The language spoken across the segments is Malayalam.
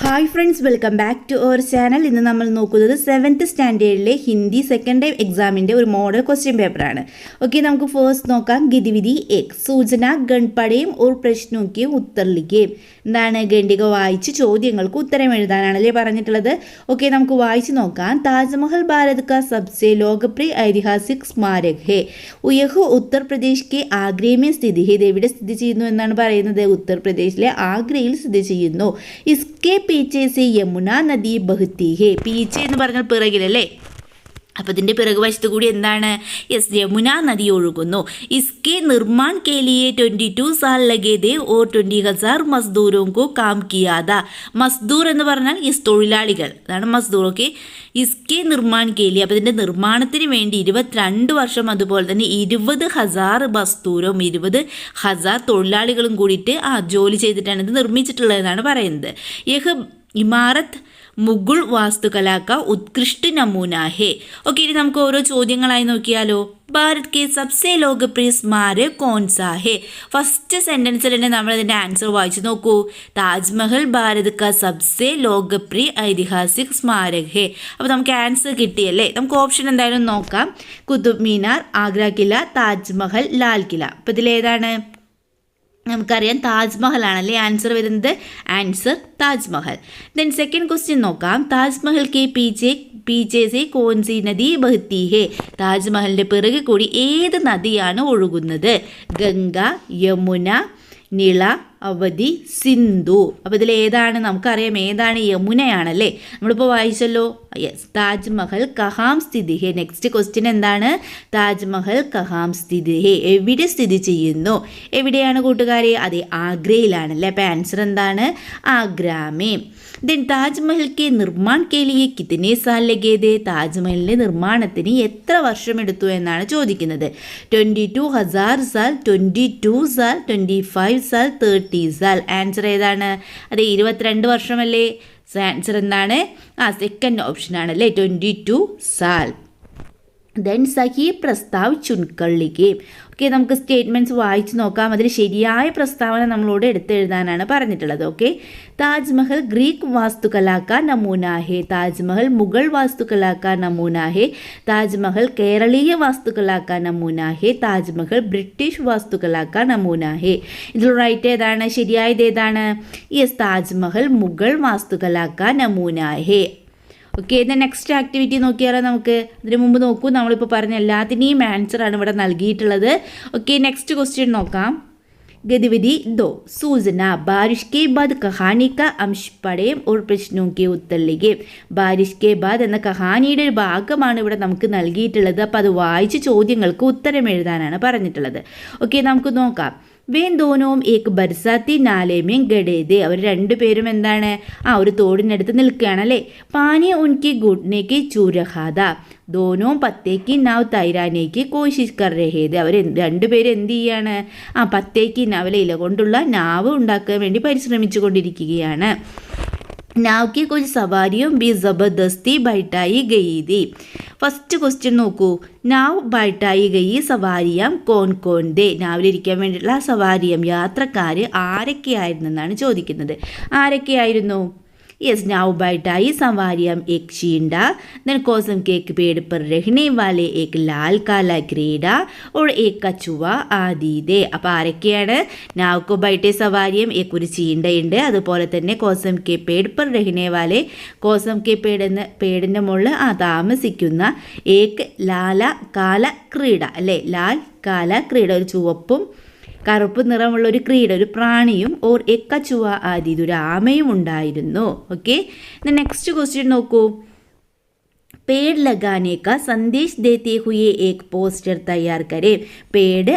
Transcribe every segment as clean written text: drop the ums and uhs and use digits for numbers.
Hi friends, welcome back to our channel. ഇന്ന് നമ്മൾ നോക്കുന്നത് 7th സ്റ്റാൻഡേർഡിലെ ഹിന്ദി സെക്കൻഡ് ടൈം എക്സാമിൻ്റെ ഒരു മോഡൽ ക്വസ്റ്റ്യൻ പേപ്പറാണ്. ഓക്കെ, നമുക്ക് ഫസ്റ്റ് നോക്കാം. ഗതിവിധി 1 സൂചന ഗൺപടയും ഓർ പ്രശ്നോക്ക് ഉത്തർ ലിഖേം. എന്താണ്? ഖണ്ഡിക വായിച്ച് ചോദ്യങ്ങൾക്ക് ഉത്തരം എഴുതാനാണല്ലേ പറഞ്ഞിട്ടുള്ളത്. ഓക്കെ, നമുക്ക് വായിച്ച് നോക്കാം. താജ്മഹൽ ഭാരത് കാ സബ്സെ ലോകപ്രിയ ഐതിഹാസിക് സ്മാരക് ഹേ. യഹ് ഉത്തർപ്രദേശ് കെ ആഗ്രയിൽ സ്ഥിതി ഹേ. ഇത് എവിടെ സ്ഥിതി ചെയ്യുന്നു എന്നാണ് പറയുന്നത്? ഉത്തർപ്രദേശിലെ ആഗ്രയിൽ സ്ഥിതി ചെയ്യുന്നു. ഇസ്കെ പീച്ചെ സെ യമുന നദി ബഹ്തി ഹേ. പീച്ചെ എന്ന് പറഞ്ഞാൽ പിറകിലല്ലേ, അപ്പോൾ ഇതിൻ്റെ പിറകുവശത്ത് കൂടി എന്താണ്? യെസ്, യമുന നദി ഒഴുകുന്നു. ഇസ്കെ Nirman K ലിയെ 22 Sal ലഗേ they or 20,000 മസ്ദൂരോं को काम किया था. മസ്ദൂർ എന്ന് പറഞ്ഞാൽ യെസ് തൊഴിലാളികൾ, അതാണ് മസ്ദൂർ. ഓക്കെ, ഇസ്കെ നിർമ്മാൺ കെ ലിയെ, അപ്പോൾ ഇതിൻ്റെ നിർമ്മാണത്തിന് വേണ്ടി 22 വർഷം, അതുപോലെ തന്നെ 20,000 മസ്ദൂരും 20,000 തൊഴിലാളികളും കൂടിയിട്ട് ജോലി ചെയ്തിട്ടാണ് ഇത് നിർമ്മിച്ചിട്ടുള്ളതെന്നാണ് പറയുന്നത്. യഹ് ഇമാരത്ത് മുഗൾ വാസ്തുകലാക്ക ഉത്കൃഷ്ട നമൂന ഹേ. ഓക്കെ, ഇനി നമുക്ക് ഓരോ ചോദ്യങ്ങളായി നോക്കിയാലോ. ഭാരത് കെ സബ്സെ ലോകപ്രിയ സ്മാരക് കോൺസാ ഹേ. ഫസ്റ്റ് സെൻറ്റൻസിൽ തന്നെ നമ്മൾ അതിൻ്റെ ആൻസർ വായിച്ചു നോക്കൂ. താജ്മഹൽ ഭാരത് കാ സബ്സെ ലോകപ്രിയ ഐതിഹാസിക് സ്മാരക് ഹേ. അപ്പോൾ നമുക്ക് ആൻസർ കിട്ടിയല്ലേ. നമുക്ക് ഓപ്ഷൻ എന്തായാലും നോക്കാം. കുതുബ് മീനാർ, ആഗ്ര കില, താജ്മഹൽ, ലാൽ കില. അപ്പോൾ ഇതിലേതാണ്? നമുക്കറിയാം താജ്മഹൽ ആണല്ലേ ആൻസർ വരുന്നത്. Answer Taj Mahal. Then second question നോക്കാം. താജ്മഹൽ കെ പീച്ചെ സെ കോൺസി നദി ബഹ്തി ഹേ. താജ്മഹലിൻ്റെ പിറകെ കൂടി ഏത് നദിയാണ് ഒഴുകുന്നത്? ഗംഗ, യമുന, നിള, അവധി, സിന്ധു. അപ്പോൾ ഇതിൽ ഏതാണ്? നമുക്കറിയാം ഏതാണ്, യമുനയാണല്ലേ. നമ്മളിപ്പോൾ വായിച്ചല്ലോ. യെസ്, താജ്മഹൽ കഹാം സ്ഥിതി ഹേ. നെക്സ്റ്റ് ക്വസ്റ്റ്യൻ എന്താണ്? താജ്മഹൽ കഹാം സ്ഥിതി ഹേ, എവിടെ സ്ഥിതി ചെയ്യുന്നു? എവിടെയാണ് കൂട്ടുകാരെ? അതെ, ആഗ്രയിലാണല്ലേ. അപ്പോൾ ആൻസർ എന്താണ്? ആഗ്രാമേ. Then Taj Mahal K Nirman K ലിയെ കിതനെ സാൽ ലഗേ ദേ. താജ്മഹലിൻ്റെ നിർമ്മാണത്തിന് എത്ര വർഷം എടുത്തു എന്നാണ് ചോദിക്കുന്നത്. 22,000 സാൽ, 22 സാൽ, 25 സാൽ, 30 സാൽ. ആൻസർ ഏതാണ്? അതെ, 22 വർഷമല്ലേ. ആൻസർ എന്താണ്? സെക്കൻഡ് ഓപ്ഷൻ ആണല്ലേ, 22 സാൽ. ദെൻ സഹി പ്രസ്താവ് ചുൻകർ ലിഖേം. ഓക്കെ, നമുക്ക് സ്റ്റേറ്റ്മെൻറ്റ്സ് വായിച്ച് നോക്കാം. അതിൽ ശരിയായ പ്രസ്താവന നമ്മളോട് എടുത്തെഴുതാനാണ് പറഞ്ഞിട്ടുള്ളത്. ഓക്കെ, താജ്മഹൽ ഗ്രീക്ക് വാസ്തുകലാക്ക നമൂന ഹേ. താജ്മഹൽ മുഗൾ വാസ്തുകലാക്ക നമൂന ഹേ. താജ്മഹൽ കേരളീയ വാസ്തുകലാക്ക നമൂന ഹേ. താജ്മഹൽ ബ്രിട്ടീഷ് വാസ്തുകലാക്ക നമൂന ഹേ. ഇതിൽ റൈറ്റ് ഏതാണ്? ശരിയായത് ഏതാണ്? യെസ്, താജ്മഹൽ മുഗൾ വാസ്തുകലാക്ക നമൂന ഹേ. ഓക്കെ, ഇത് നെക്സ്റ്റ് ആക്ടിവിറ്റി നോക്കിയാലോ നമുക്ക്. അതിന് മുമ്പ് നോക്കൂ, നമ്മളിപ്പോൾ പറഞ്ഞ എല്ലാത്തിനെയും ആൻസറാണ് ഇവിടെ നൽകിയിട്ടുള്ളത്. ഓക്കെ, നെക്സ്റ്റ് ക്വസ്റ്റ്യൻ നോക്കാം. ഗതിവിധി 2 സൂചന ബാരിഷ് കെ ബാദ് കഹാനി കാ അംശ് പഠേം ഓർ പ്രശ്നോं के उत्तर लिखें. ബാരിഷ് കെ ബാദ് എന്ന കഹാനിയുടെ ഒരു ഭാഗമാണ് ഇവിടെ നമുക്ക് നൽകിയിട്ടുള്ളത്. അപ്പോൾ അത് വായിച്ച് ചോദ്യങ്ങൾക്ക് ഉത്തരം എഴുതാനാണ് പറഞ്ഞിട്ടുള്ളത്. ഓക്കെ, നമുക്ക് നോക്കാം. വേൻ ദോനോം ഏക് ബർസാത്തി നാലേമേം ഗഡേദേ. അവർ രണ്ടുപേരും എന്താണ്? ഒരു തോടിനടുത്ത് നിൽക്കുകയാണല്ലേ. പാനി ഉൻകി ഗുഡ്നേക്ക് ചൂരഹാദ. ദോനോം പത്തേക്ക് നാവ് തൈരാനേക്ക് കോശിഷ് കർ രഹേദ്. അവർ രണ്ടുപേരും എന്ത് ചെയ്യാണ്? പത്തേക്ക് നവല ഇല കൊണ്ടുള്ള നാവ് ഉണ്ടാക്കാൻ വേണ്ടി പരിശ്രമിച്ചു കൊണ്ടിരിക്കുകയാണ്. നാവ് की कुछ सवारियों भी ज़बरदस्ती बैठाई गई थी. ഫസ്റ്റ് ക്വസ്റ്റ്യൻ നോക്കൂ. നാവ് ബൈട്ടായി ഗയി സവാരിയം കോൺ കോൺ ദേ. നാവിലിരിക്കാൻ വേണ്ടിയിട്ടുള്ള സവാരിയം യാത്രക്കാർ ആരൊക്കെയായിരുന്നു എന്നാണ് ചോദിക്കുന്നത്. ആരൊക്കെയായിരുന്നു? यस, नाव बैठाई सवारियां एक चींडा, देन कोसम के एक पेड़ पर रहने वाले एक लाल काला क्रीड़ा और एक कछुआ आदि दे. അപ്പോൾ ആരൊക്കെയാണ്? നാവ് കോ ബൈഠേ സവാരിയം ഏക് ഒരു ചീണ്ടയുണ്ട്, അതുപോലെ തന്നെ കോസം കെ പേട് പർ രഹനെ വാലെ, കോസം കെ പേട് എന്ന പേടിൻ്റെ മുകളിൽ താമസിക്കുന്ന ഏക് ലാല കാല ക്രീഡ അല്ലേ. ലാൽ കാല ക്രീഡ, ഒരു ചുവപ്പും കറുപ്പ് നിറമുള്ള ഒരു ക്രീഡ, ഒരു പ്രാണിയും, ഓർ എക്കച്ചുവ ആദി, ഇതൊരു ആമയും ഉണ്ടായിരുന്നു. ഓക്കെ, നെക്സ്റ്റ് ക്വസ്റ്റ്യൻ നോക്കൂ. पेड़ लगाने का संदेश देते हुए एक പോസ്റ്റർ തയ്യാർ കരേം. പേട്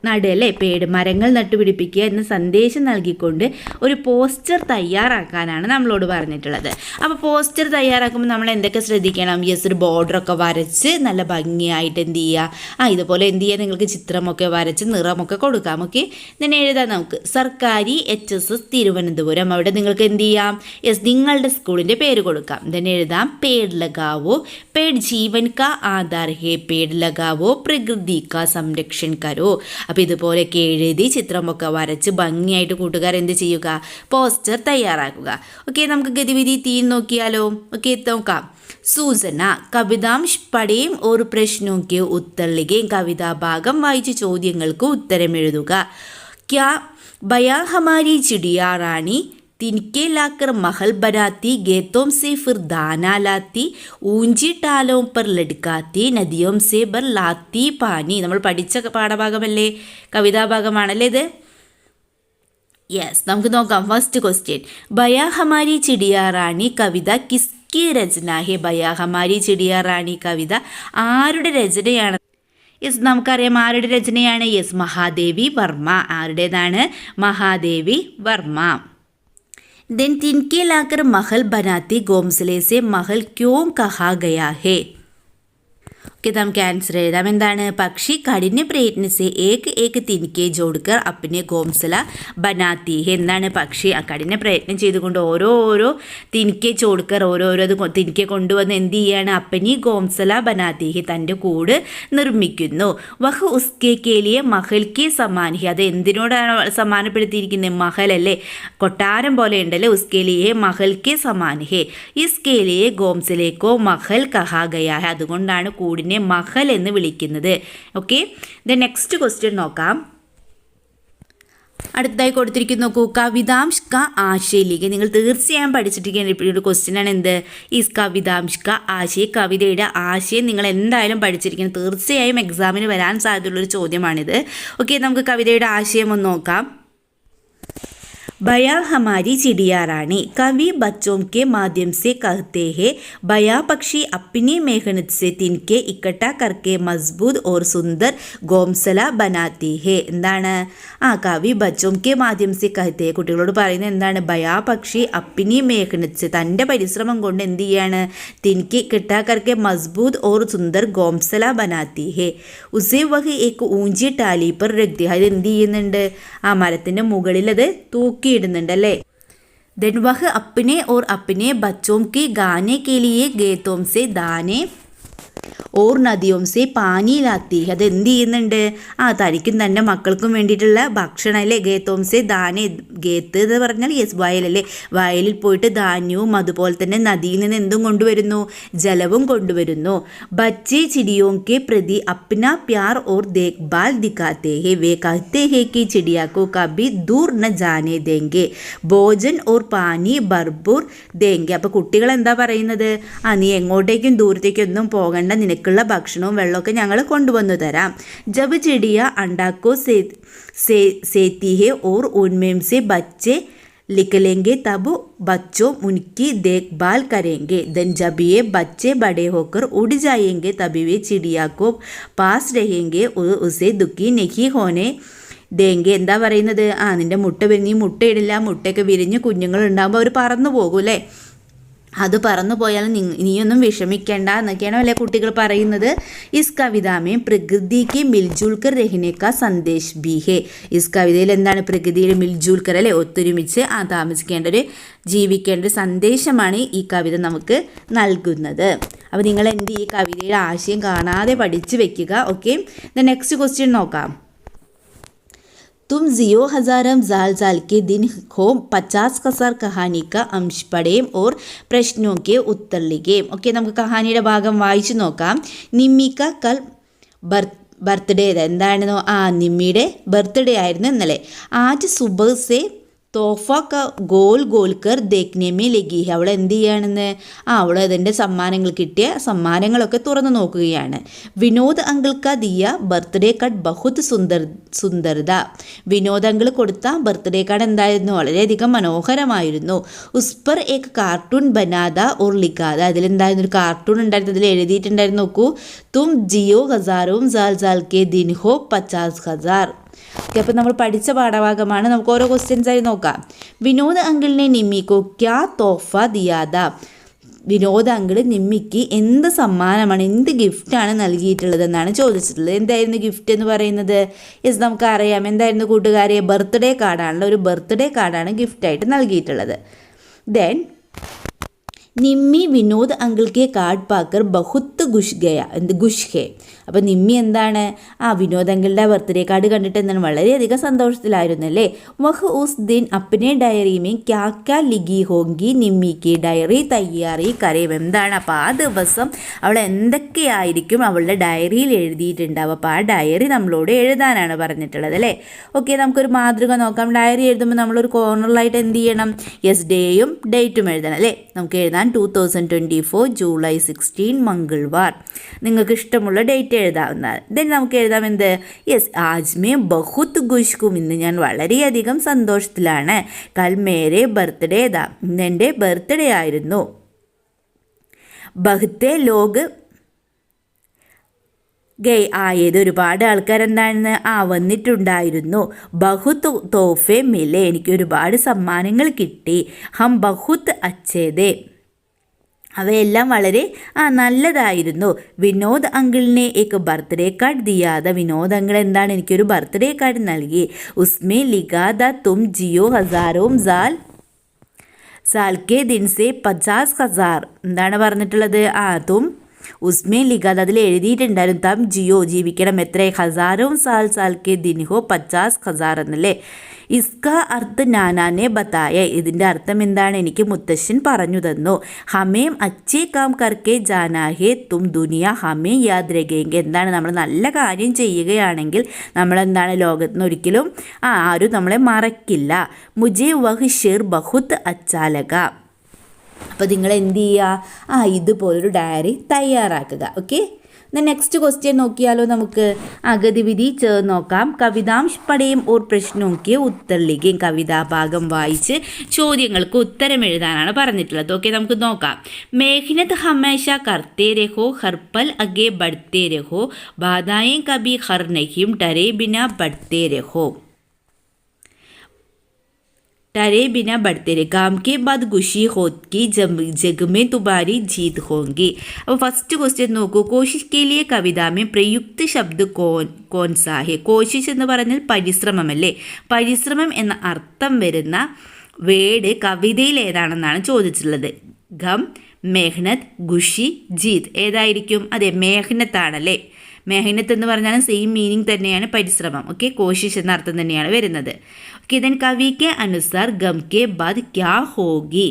നടല്ലേ, പേട് മരങ്ങൾ നട്ടുപിടിപ്പിക്കുക എന്ന സന്ദേശം നൽകിക്കൊണ്ട് ഒരു പോസ്റ്റർ തയ്യാറാക്കാനാണ് നമ്മളോട് പറഞ്ഞിട്ടുള്ളത്. അപ്പോൾ പോസ്റ്റർ തയ്യാറാക്കുമ്പോൾ നമ്മൾ എന്തൊക്കെ ശ്രദ്ധിക്കണം? യെസ്, ഒരു ബോർഡറൊക്കെ വരച്ച് നല്ല ഭംഗിയായിട്ട് എന്ത് ചെയ്യുക? ഇതുപോലെ എന്ത് ചെയ്യുക? നിങ്ങൾക്ക് ചിത്രമൊക്കെ വരച്ച് നിറമൊക്കെ കൊടുക്കാം. ഓക്കെ, then എഴുതാം നമുക്ക്. സർക്കാരി HSS തിരുവനന്തപുരം. അവിടെ നിങ്ങൾക്ക് എന്ത് ചെയ്യാം? യെസ്, നിങ്ങളുടെ സ്കൂളിൻ്റെ പേര് കൊടുക്കാം. then എഴുതാം പേട് ലഗാവോ लगाओ, पेड़ जीवन का आधार है, पेड़ लगाओ, പ്രകൃതി കാ സംരക്ഷൺ കരോ. അപ്പോൾ ഇതുപോലെയൊക്കെ എഴുതി ചിത്രമൊക്കെ വരച്ച് ഭംഗിയായിട്ട് കൂട്ടുകാർ എന്ത് ചെയ്യുക, പോസ്റ്റർ തയ്യാറാക്കുക. ഓക്കെ, നമുക്ക് ഗതിവിധി 3 നോക്കിയാലോ. ഓക്കെ, നോക്കാം. സൂചന, കവിതാംശ് പഠേം ഓർ പ്രശ്നോ കെ ഉത്തർ ലിഖേം. കവിതാഭാഗം വായിച്ച് ചോദ്യങ്ങൾക്ക് ഉത്തരം എഴുതുക. ക്യാ ബയാ ഹമാരി ചിടിയാ റാണി तिनके लाकर महल बनाती, गेतों से फिर दाना लाती, ऊंची टालों पर लटकाती, नदियों से भर लाती पानी. നമ്മൾ പഠിച്ച പാഠഭാഗമല്ലേ, കവിതാഭാഗമാണല്ലേ ഇത്. യെസ്, നമുക്ക് നോക്കാം. ഫസ്റ്റ് ക്വസ്റ്റ്യൻ, ബയാ ഹമാരി ചിടിയാ റാണി കവിത കിസ്കി രചന ഹെ. ബയാ ഹമാരി ചിടിയാ റാണി കവിത ആരുടെ രചനയാണ്? യെസ്, നമുക്കറിയാം ആരുടെ രചനയാണ്. യെസ്, മഹാദേവി വർമ്മ. ആരുടേതാണ്? മഹാദേവി വർമ്മ. देन तिनके लाकर महल बनाती, घोंसले से महल क्यों कहा गया है? ഓക്കെ, നമുക്ക് ആൻസർ എഴുതാം. എന്താണ്? പക്ഷി കഠിന പ്രയത്നസെ ഏക് തിൻകെ ജോഡ്കർ അപ്പിനെ ഗോംസല ബനാത്തി ഹെ. എന്താണ്? പക്ഷി കഠിന പ്രയത്നം ചെയ്തുകൊണ്ട് ഓരോ തിൻകെ ചോഡ്കർ ഓരോരോ തിൻകെ കൊണ്ടുവന്ന് എന്ത് ചെയ്യാണ്? അപ്പനി ഗോംസല ബനാത്തി ഹെ, തൻ്റെ കൂട് നിർമ്മിക്കുന്നു. വഹ് ഉസ്കെ കേലിയെ മഹൽക്ക് സമാൻ ഹെ. അത് എന്തിനോടാണ് സമാനപ്പെടുത്തിയിരിക്കുന്നത്? മഹൽ അല്ലേ, കൊട്ടാരം പോലെ ഉണ്ടല്ലേ. ഉസ്കേലിയെ മഹൽക്ക് സമാൻ ഹെ, ഇസ്കേലിയെ ഗോംസലേക്കോ മഹൽ കഹാ ഗയാ ഹെ. അതുകൊണ്ടാണ് കൂടിനെ മഹൽ എന്ന് വിളിക്കുന്നത്. ഓക്കെ, ദ നെക്സ്റ്റ് ക്വസ്റ്റ്യൻ നോക്കാം. അടുത്തതായി കൊടുത്തിരിക്കുന്നു, നോക്കൂ. കവിതാംശ് ക ആശയ ലിഖേ. നിങ്ങൾ തീർച്ചയായും പഠിച്ചിരിക്കുന്ന ഒരു ക്വസ്റ്റ്യൻ ആണ് എന്ത്? ഈ കവിതാംശ് ക ആശയ. കവിതയുടെ ആശയം നിങ്ങൾ എന്തായാലും പഠിച്ചിരിക്കണം. തീർച്ചയായും എക്സാമിന് വരാൻ സാധ്യതയുള്ളൊരു ചോദ്യമാണിത്. ഓക്കെ, നമുക്ക് കവിതയുടെ ആശയം ഒന്ന് നോക്കാം. बया हमारी चिड़िया रानी, कवि बच्चों के माध्यम से कहते हैं, बया पक्षी अपनी मेहनत से तिनके इकट्ठा करके मजबूत और सुंदर घोंसला बनाती है. എന്താണ്? കവി ബച്ചോം കെ മാധ്യം സെ കഹത്തെ. കുട്ടികളോട് പറയുന്നത് എന്താണ്? ബയാ പക്ഷി അപ്പിനി മേഹനത്ത്, തൻ്റെ പരിശ്രമം കൊണ്ട് എന്ത് ചെയ്യാണ്? തിൻകെ ഇക്കട്ടാ കർക്കെ മസ്ബൂത് ഓർ സുന്ദർ ഗോംസല ബനാത്തി ഹെ, ഉസേ വഹ് ഏക് ഊഞ്ചി ടാലി പർ രഖ്തി. അത് എന്ത് ചെയ്യുന്നുണ്ട്? ആ മരത്തിൻ്റെ മുകളിൽ അത് തൂക്കിയിടുന്നുണ്ട് അല്ലേ. देन वह अपने और अपने बच्चों के गाने के लिए गेतों से दाने ഓർ നദിയോം സെ പാനി ലാത്തി. അത് എന്ത് ചെയ്യുന്നുണ്ട്? തനിക്കും തൻ്റെ മക്കൾക്കും വേണ്ടിയിട്ടുള്ള ഭക്ഷണം അല്ലേ. ഗേത്തോം സെ ദാനെ. ഗേത്ത് എന്ന് പറഞ്ഞാൽ യെസ്, വയലല്ലേ. വയലിൽ പോയിട്ട് ധാന്യവും അതുപോലെ തന്നെ നദിയിൽ നിന്ന് എന്തും കൊണ്ടുവരുന്നു? ജലവും കൊണ്ടുവരുന്നു. ബച്ചെ ചിടിയോം കെ പ്രതി അപ്ന പ്യാർ ഓർ ദേഖ്ഭാൽ ദിഖാത്തെ ഹെ, വേ കഹത്തെ ഹെ കി ചിടിയാ കോ കഭി ദൂർ ന ജാനെ ദേംഗെ, ഭോജൻ ഓർ പാനി ഭർപൂർ ദേംഗെ. അപ്പോൾ കുട്ടികൾ എന്താ പറയുന്നത്? നീ എങ്ങോട്ടേക്കും ദൂരത്തേക്കൊന്നും പോകണ്ട, നിനക്കുള്ള ഭക്ഷണവും വെള്ളമൊക്കെ ഞങ്ങൾ കൊണ്ടുവന്നു തരാം. ജബ് ചിടിയ അണ്ടാക്കോ സേത്തി ഹെ ഓർ ഉൻമേം സെ ബच्चे निकलेंगे तब बच्चों उनकी देखभाल करेंगे. देन जब ये बच्चे बड़े होकर उड़ जाएंगे तभी वे चिड़िया को पास रहेंगे और उसे दुखी नहीं होने देंगे. എന്താ പറയുന്നത്? നിൻ്റെ മുട്ട വിരിഞ്ഞ് മുട്ടയിടില്ല, മുട്ടയൊക്കെ വിരിഞ്ഞ് കുഞ്ഞുങ്ങൾ ഉണ്ടാകുമ്പോൾ അവർ പറന്നു പോകും അല്ലേ. അത് പറന്നു പോയാലും നീയൊന്നും വിഷമിക്കേണ്ട എന്നൊക്കെയാണ് അല്ലേ കുട്ടികൾ പറയുന്നത്. ഇസ് കവിതാമേ പ്രകൃതിക്ക് മിൽജുൽക്കർ രഹ്നേക്ക സന്ദേശ് ബി ഹേ. ഇസ് കവിതയിൽ എന്താണ്? പ്രകൃതിയിൽ മിൽജുൽക്കർ അല്ലേ, ഒത്തൊരുമിച്ച് ജീവിക്കേണ്ട ഒരു സന്ദേശമാണ് ഈ കവിത നമുക്ക് നൽകുന്നത്. അപ്പോൾ നിങ്ങൾ എന്ത് ഈ കവിതയുടെ ആശയം കാണാതെ പഠിച്ചു വെക്കുക. ഓക്കെ, നെക്സ്റ്റ് ക്വസ്റ്റ്യൻ നോക്കാം. तुम जियो हजारम जाल जाल के दिन हो 50 कसार कहानी का अंश पढ़ें और प्रश्नों के उत्तर लिखें. ഓക്കെ, നമുക്ക് കഹാനിയുടെ ഭാഗം വായിച്ചു നോക്കാം. നിമ്മിക്ക കൽ ബർത്ത്ഡേ. എന്താണ്? നിമ്മിയുടെ ബർത്ത്ഡേ ആയിരുന്നു ഇന്നലെ. ആജ് സുബഹ് സെ തോഫ ക ഗോൽ ഗോൽക്കർ ദേഖ്നെ ലഗി ഹെ. അവൾ എന്ത് ചെയ്യുകയാണെന്ന്? അവൾ അതിൻ്റെ സമ്മാനങ്ങൾ കിട്ടിയ സമ്മാനങ്ങളൊക്കെ തുറന്നു നോക്കുകയാണ്. വിനോദ് അങ്കിൾ ക ദിയ ബർത്ത്ഡേ കാർഡ് ബഹുത് സുന്ദർദ. വിനോദ് അങ്കിൾ കൊടുത്ത ബർത്ത്ഡേ കാർഡ് എന്തായിരുന്നു? വളരെയധികം മനോഹരമായിരുന്നു. ഉസ്പർ ഏക് കാർട്ടൂൺ ബനാദ ഓർ ലിഖാദ. അതിലെന്തായിരുന്നു? ഒരു കാർട്ടൂൺ ഉണ്ടായിരുന്നു, അതിൽ എഴുതിയിട്ടുണ്ടായിരുന്നു. നോക്കൂ, തും ജിയോ ഹസാറും ജാൽ ജാൽ കെ ദിൻ ഹോ 50,000. ഓക്കെ, അപ്പോൾ നമ്മൾ പഠിച്ച പാഠഭാഗമാണ്. നമുക്ക് ഓരോ ക്വസ്റ്റ്യൻസ് ആയി നോക്കാം. വിനോദ് അങ്കിളിനെ നിമ്മിക്കോ ക്യാ തോഫ ദിയാദ. വിനോദ് അങ്കിൾ നിമ്മിക്ക് എന്ത് സമ്മാനമാണ്, എന്ത് ഗിഫ്റ്റാണ് നൽകിയിട്ടുള്ളത് എന്നാണ് ചോദിച്ചിട്ടുള്ളത്. എന്തായിരുന്നു ഗിഫ്റ്റ് എന്ന് പറയുന്നത്? യെസ്, നമുക്കറിയാം. എന്തായിരുന്നു കൂട്ടുകാരെ? ബർത്ത്ഡേ കാർഡാണല്ലോ. ഒരു ബർത്ത്ഡേ കാർഡാണ് ഗിഫ്റ്റായിട്ട് നൽകിയിട്ടുള്ളത്. ദെൻ നിമ്മി വിനോദ് അങ്കിൾ കെ കാർഡ് പാക്കർ ബഹുത്ത് ഖുഷ് ഗയ ഖുഷ് ഹെ. അപ്പോൾ നിമ്മി എന്താണ് വിനോദ് അങ്കിളുടെ ബർത്ത്ഡേ കാർഡ് കണ്ടിട്ട് എന്താണ് വളരെയധികം സന്തോഷത്തിലായിരുന്നു അല്ലേ. വഹ് ഉസ് ദിൻ അപ്നെ ഡയറി മേ ക്യാ ക്യാ ലിഖി ഹോങ്കി നിമ്മി കി ഡയറി തയ്യാറി കരയും. എന്താണ് അപ്പോൾ ആ ദിവസം അവൾ എന്തൊക്കെയായിരിക്കും അവളുടെ ഡയറിയിൽ എഴുതിയിട്ടുണ്ടാവും. അപ്പോൾ ആ ഡയറി നമ്മളോട് എഴുതാനാണ് പറഞ്ഞിട്ടുള്ളത് അല്ലേ. ഓക്കെ, നമുക്കൊരു മാതൃക നോക്കാം. ഡയറി എഴുതുമ്പോൾ നമ്മളൊരു കോർണറിലായിട്ട് എന്ത് ചെയ്യണം? യെസ്, ഡേയും ഡേറ്റും എഴുതണം അല്ലേ. നമുക്ക് എഴുതാൻ 2024 ജൂലൈ 16 മംഗൾവാർ. നിങ്ങൾക്ക് ഇഷ്ടമുള്ള ഡേറ്റ് എഴുതാവുന്നത്. ദെൻ നമുക്ക് എഴുതാം എന്ത്? യെസ്, ആജ് മേ ബഹുത് ഖുഷ് ഹൂം. ഇന്ന് ഞാൻ വളരെയധികം സന്തോഷത്തിലാണ്. കൽ മേരെ ബർത്ത്ഡേ ദാ. ഇന്ന് എൻ്റെ ബർത്ത്ഡേ ആയിരുന്നു. ബഹുത്തെ ലോഗ് ഗൈ ആയത്. ഒരുപാട് ആൾക്കാർ എന്താണ് വന്നിട്ടുണ്ടായിരുന്നു. ബഹുത് തോഫെ മിലെ. എനിക്ക് ഒരുപാട് സമ്മാനങ്ങൾ കിട്ടി. ഹം ബഹുത് അച്ഛേദേ. അവയെല്ലാം വളരെ നല്ലതായിരുന്നു. വിനോദ് അങ്കിളിനെ ഏക്ക് ബർത്ത്ഡേ കാർഡ് ദിയാത. വിനോദ് അങ്കിൾ എന്താണ് എനിക്കൊരു ബർത്ത്ഡേ കാർഡ് നൽകി. ഉസ്മേ ലിഖാദ തും ജിയോ ഹസാരോം സാൽ കെ ദിൻ സെ 50,000. എന്താണ് പറഞ്ഞിട്ടുള്ളത്? തും ഉസ്മേ ലിഖാദ. അതിൽ എഴുതിയിട്ടുണ്ടായിരുന്നു തം ജിയോ, ജീവിക്കണം എത്ര? ഹസാരോം സാൽ കെ ദിൻ ഹോ 50,000 എന്നല്ലേ. ഇസ്ക അർത്ഥ നാനാനെ ബത്തായ. ഇതിൻ്റെ അർത്ഥം എന്താണ്? എനിക്ക് മുത്തശ്ശൻ പറഞ്ഞു തന്നു. ഹമേം അച്ചേ കാം കർക്കെ ജാനാഹേ തും ദുനിയ ഹമേ യാദ് രഖേങ്കെ. എന്താണ്? നമ്മൾ നല്ല കാര്യം ചെയ്യുകയാണെങ്കിൽ നമ്മളെന്താണ് ലോകത്തിന് ഒരിക്കലും ആരും നമ്മളെ മറക്കില്ല. മുജേ വഹ് ഷേർ ബഹുത് അച്ചാലക. അപ്പോൾ നിങ്ങൾ എന്ത് ചെയ്യുക? ഇതുപോലൊരു ഡയറി തയ്യാറാക്കുക. ഓക്കെ, നെക്സ്റ്റ് ക്വസ്റ്റ്യൻ നോക്കിയാലോ നമുക്ക്. ഗതിവിധി ചേർന്ന് നോക്കാം. കവിതാംശ് പഠയും ഓർ പ്രശ്നമൊക്കെ ഉത്തരലിഖയും. കവിതാഭാഗം വായിച്ച് ചോദ്യങ്ങൾക്ക് ഉത്തരം എഴുതാനാണ് പറഞ്ഞിട്ടുള്ളത്. ഓക്കെ, നമുക്ക് നോക്കാം. മേഹ്നത് ഹമേശ കർത്തേ രഹോ, ഹർപൽ അഗേ ബഡ്തേ രഹോ, ബാധായേം കഭി ഹർ നഹിം, ഡരേ ബിനാ ബഡ്തേ രഹോ. डरे बिना बढ़ते रहे. काम के बाद खुशी होगी जग में तुम्हारी जीत होगी. अब फर्स्ट क्वेश्चन നോക്കൂ. കോശിഷ് के लिए कविता में प्रयुक्त शब्द कौन सा है? കോശിഷ് എന്ന് പറഞ്ഞാൽ പരിശ്രമമല്ലേ. പരിശ്രമം എന്ന അർത്ഥം വരുന്ന വേർഡ് കവിതയിൽ ഏതാണെന്നാണ് ചോദിച്ചിട്ടുള്ളത്. ഗം, മെഹ്നത്, ഖുഷി, ജീത്. ഏതായിരിക്കും? അതെ, മെഹ്നത്താണല്ലേ. മെഹ്നത്ത് എന്ന് പറഞ്ഞാൽ സെയിം മീനിങ് തന്നെയാണ് പരിശ്രമം. ഓക്കെ, കോശിഷ് എന്ന അർത്ഥം തന്നെയാണ് വരുന്നത്. ഓക്കെ, ദെൻ കവി കെ അനുസാർ ഗം കെ ബാദ് ക്യാ ഹോഗി?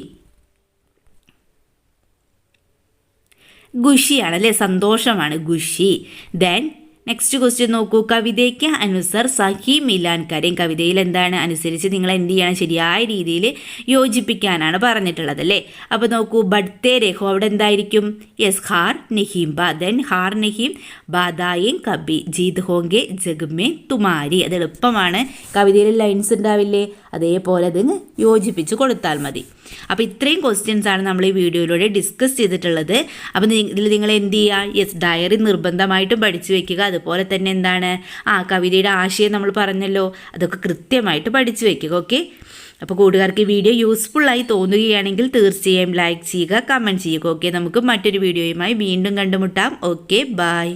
ഖുഷിയാണല്ലേ, സന്തോഷമാണ് ഖുഷി. ദെൻ നെക്സ്റ്റ് ക്വസ്റ്റ്യൻ നോക്കൂ. കവിതയ്ക്ക് അനുസർ സഹി മിലാൻ കരയും. കവിതയിൽ എന്താണ് അനുസരിച്ച് നിങ്ങൾ എന്ത് ചെയ്യണം? ശരിയായ രീതിയിൽ യോജിപ്പിക്കാനാണ് പറഞ്ഞിട്ടുള്ളത് അല്ലേ. അപ്പോൾ നോക്കൂ, ബഡ്തേ രഹോ അവിടെ എന്തായിരിക്കും? യെസ്, ഹാർ നഹീം ബാ. ദെൻ ഹാർ നഹീം ബാദായേം കബി ജീത് ഹോങ്കെ ജഗ്മേ തുമാരി. അത് എളുപ്പമാണ്. കവിതയിൽ ലൈൻസ് ഉണ്ടാവില്ലേ, അതേപോലെ അതിന് യോജിപ്പിച്ച് കൊടുത്താൽ മതി. അപ്പോൾ ഇത്രയും ക്വസ്റ്റ്യൻസ് ആണ് നമ്മൾ ഈ വീഡിയോയിലൂടെ ഡിസ്കസ് ചെയ്തിട്ടുള്ളത്. അപ്പോൾ ഇതിൽ നിങ്ങൾ എന്ത് ചെയ്യുക? യെസ്, ഡയറി നിർബന്ധമായിട്ടും പഠിച്ചു വെക്കുക. അതുപോലെ തന്നെ എന്താണ് കവിതയുടെ ആശയം നമ്മൾ പറഞ്ഞല്ലോ, അതൊക്കെ കൃത്യമായിട്ട് പഠിച്ചു വെക്കുക. ഓക്കെ, അപ്പോൾ കൂട്ടുകാർക്ക് ഈ വീഡിയോ യൂസ്ഫുള്ളായി തോന്നുകയാണെങ്കിൽ തീർച്ചയായും ലൈക്ക് ചെയ്യുക, കമൻറ്റ് ചെയ്യുക. ഓക്കെ, നമുക്ക് മറ്റൊരു വീഡിയോയുമായി വീണ്ടും കണ്ടുമുട്ടാം. Okay, by.